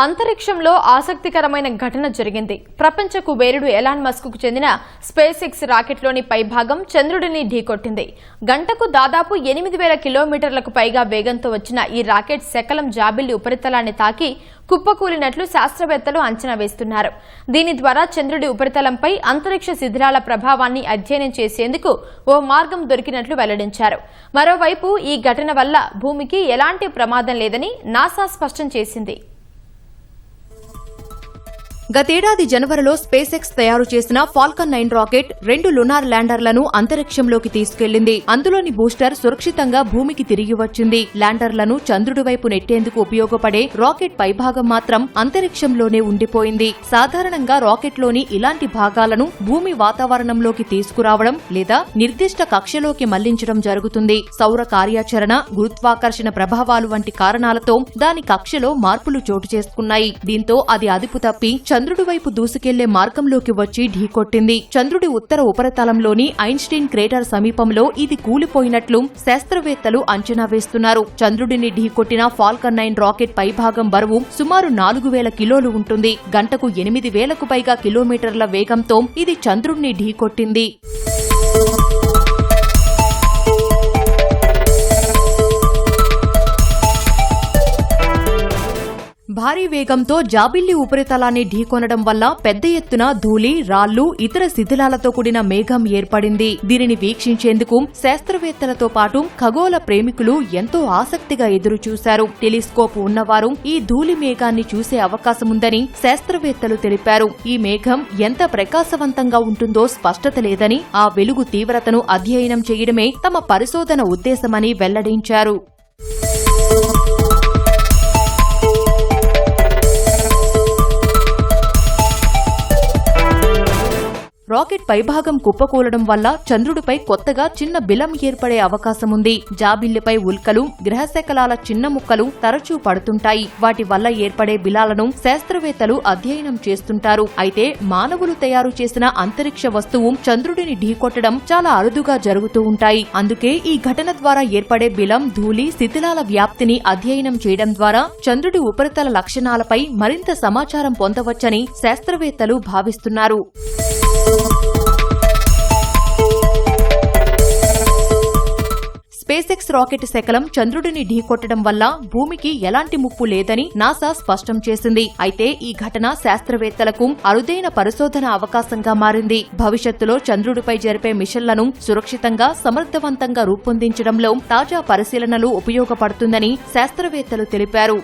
అంతరిక్షంలో ఆసక్తికరమైన ఘటన జరిగింది. ప్రపంచ కుబేరుడు ఎలాన్ మస్క్ కు చెందిన స్పేస్ ఎక్స్ రాకెట్లోని పైభాగం చంద్రుడిని ఢీకొట్టింది. గంటకు దాదాపు 8000 కిలోమీటర్లకు పైగా వేగంతో వచ్చిన ఈ రాకెట్ శకలం జాబిల్లి ఉపరితలాన్ని తాకి కుప్పకూలినట్లు శాస్త్రవేత్తలు అంచనా వేస్తున్నారు. దీని ద్వారా చంద్రుడి ఉపరితలంపై అంతరిక్ష శిథిలాల ప్రభావాన్ని అధ్యయనం చేసేందుకు ఓ మార్గం దొరికినట్లు వెల్లడించారు. మరోవైపు ఈ ఘటన వల్ల భూమికి ఎలాంటి ప్రమాదం లేదని నాసా స్పష్టం చేసింది. గతేడాది జనవరిలో స్పేస్ ఎక్స్ తయారు చేసిన ఫాల్కన్ 9 రాకెట్ 2 లునార్ ల్యాండర్లను అంతరిక్షంలోకి తీసుకెళ్లింది. అందులోని బూస్టర్ సురక్షితంగా భూమికి తిరిగి వచ్చింది. ల్యాండర్లను చంద్రుడి వైపు నెట్టేందుకు ఉపయోగపడే రాకెట్ పైభాగం మాత్రం అంతరిక్షంలోనే ఉండిపోయింది. సాధారణంగా రాకెట్లోని ఇలాంటి భాగాలను భూమి వాతావరణంలోకి తీసుకురావడం లేదా నిర్దిష్ట కక్షలోకి మళ్లించడం జరుగుతుంది. సౌర కార్యాచరణ, గురుత్వాకర్షణ ప్రభావాలు వంటి కారణాలతో దాని కక్షలో మార్పులు చోటు చేసుకున్నాయి. దీంతో అది అదుపు తప్పి చంద్రుడి వైపు దూసుకెళ్లే మార్గంలోకి వచ్చి ఢీకొట్టింది. చంద్రుడి ఉత్తర ఉపరితలంలోని ఐన్స్టీన్ క్రేటర్ సమీపంలో ఇది కూలిపోయినట్లు శాస్త్రవేత్తలు అంచనా వేస్తున్నారు. చంద్రుడిని ఢీకొట్టిన ఫాల్కన్ 9 రాకెట్ పైభాగం బరువు సుమారు 4000 కిలోలు ఉంటుంది. గంటకు 8000కు పైగా కిలోమీటర్ల వేగంతో ఇది చంద్రుడిని ఢీకొట్టింది. భారీ వేగంతో జాబిల్లి ఉపరితలాన్ని ఢీకొనడం వల్ల పెద్ద ఎత్తున ధూళి, రాళ్లు, ఇతర శిథిలాలతో కూడిన మేఘం ఏర్పడింది. దీనిని వీక్షించేందుకు శాస్త్రవేత్తలతో పాటు ఖగోళ ప్రేమికులు ఎంతో ఆసక్తిగా ఎదురుచూశారు. టెలిస్కోప్ ఉన్నవారు ఈ ధూళి మేఘాన్ని చూసే అవకాశముందని శాస్త్రవేత్తలు తెలిపారు. ఈ మేఘం ఎంత ప్రకాశవంతంగా ఉంటుందో స్పష్టత లేదని, ఆ వెలుగు తీవ్రతను అధ్యయనం చేయడమే తమ పరిశోధన ఉద్దేశమని వెల్లడించారు. రాకెట్ పైభాగం కుప్పకూలడం వల్ల చంద్రుడిపై కొత్తగా చిన్న బిలం ఏర్పడే అవకాశముంది. జాబిల్లిపై ఉల్కలు, గ్రహశకలాల చిన్న ముక్కలు తరచూ పడుతుంటాయి. వాటి వల్ల ఏర్పడే బిలాలను శాస్త్రవేత్తలు అధ్యయనం చేస్తుంటారు. అయితే మానవులు తయారు చేసిన అంతరిక్ష వస్తువు చంద్రుడిని ఢీకొట్టడం చాలా అరుదుగా జరుగుతూ ఉంటాయి. అందుకే ఈ ఘటన ద్వారా ఏర్పడే బిలం, ధూళి, శిథిలాల వ్యాప్తిని అధ్యయనం చేయడం ద్వారా చంద్రుడి ఉపరితల లక్షణాలపై మరింత సమాచారం పొందవచ్చని శాస్త్రవేత్తలు భావిస్తున్నారు. స్పేస్ ఎక్స్ రాకెట్ శకలం చంద్రుడిని ఢీకొట్టడం వల్ల భూమికి ఎలాంటి ముప్పు లేదని నాసా స్పష్టం చేసింది. అయితే ఈ ఘటన శాస్త్రవేత్తలకు అరుదైన పరిశోధన అవకాశంగా మారింది. భవిష్యత్తులో చంద్రుడిపై జరిపే మిషన్లను సురక్షితంగా, సమర్థవంతంగా రూపొందించడంలో తాజా పరిశీలనలు ఉపయోగపడుతుందని శాస్త్రవేత్తలు తెలిపారు.